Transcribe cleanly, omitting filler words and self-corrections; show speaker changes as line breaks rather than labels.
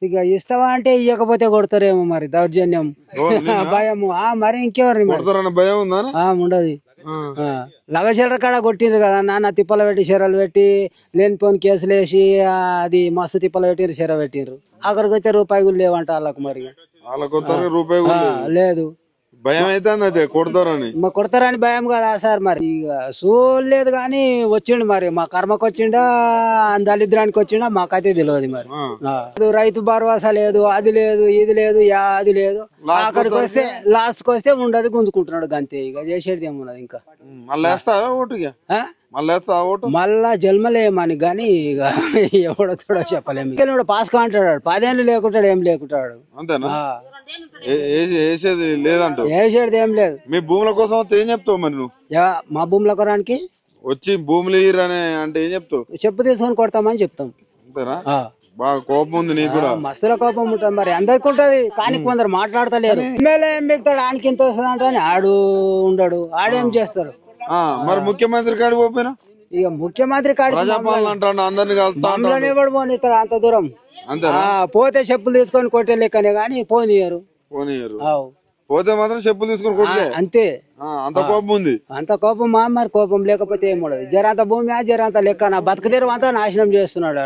ఇక ఇస్తావా అంటే ఇవ్వకపోతే కొడతారేమో మరి దౌర్జన్యం భయము మరి ఇంకెవరిని మరి
కొడతారన్న భయం ఉందా?
ఉండదు లగచర్ర కాడ కొట్టిండ్రు కదా నాన్న తిప్పలు పెట్టి చెరలు పెట్టి లేనిపోని కేసులు వేసి అది మస్తు తిప్పలు పెట్టిండ్రు చెర పెట్టిండ్రు అక్కడికి వస్తే రూపాయి కూడా లేవంట వాళ్ళకు మరి
వాళ్ళకి రూపాయి కూడా
లేదు
భయం అయితే అదే కొడతారని
కొడతారని భయం కదా సార్ మరి ఇక చూడలేదు కానీ వచ్చిండు మరి మా కర్మకు వచ్చిండా దళిద్రానికి వచ్చిండా మాకైతే తెలియదు మరి రైతు భరోసా లేదు అది లేదు ఇది లేదు అది లేదు ఆఖరికి వస్తే లాస్ట్ కి వస్తే ఉండదు గుంజుకుంటున్నాడు గంతే ఇక చేసేది ఏమున్నది ఇంకా మళ్ళా జన్మలేమని గాని ఇక ఎవడో చెప్పలేము పాస్ కా అంటాడు 10 ఏళ్ళు లేకుంటాడు ఏం లేకుంటాడు
వేసేది లేదంట
వేసేది ఏం లేదు
మీ భూముల కోసం ఏం చెప్తావు మరి నువ్వు
మా భూముల కొరానికి
వచ్చి భూములు ఇయ్యరని అంటే ఏం చెప్తావు
చెప్పు తీసుకొని కొడతామని చెప్తాం
అంతేనా బాగా కోపం ఉంది నీకు కూడా
మస్తుల కోపం ఉంటుంది మరి అందరికి ఉంటది కానీ కొందరు మాట్లాడతలేరు ఎమ్మెల్యే ఏం మిగతాడు ఆనికి ఎంత వస్తుంది అంటే ఆడు ఉండడు ఆడేం చేస్తాడు
మరి ముఖ్యమంత్రి కాడికి పోయినా
ఇక ముఖ్యమంత్రి కాడికి
అందరినీ
పోనిస్తాడు అంత దూరం పోతే చెప్పులు తీసుకొని కొట్టే లెక్కనే గాని పోనీయరు
పోతే మాత్రం చెప్పులు తీసుకొని కొట్టే
అంతే
అంత కోపం ఉంది
అంత కోపం మరి కోపం లేకపోతే ఏముండదు జరంత భూమి జరంత లెక్క నా బతుకుదేరు అంతా నాశనం చేస్తున్నాడు.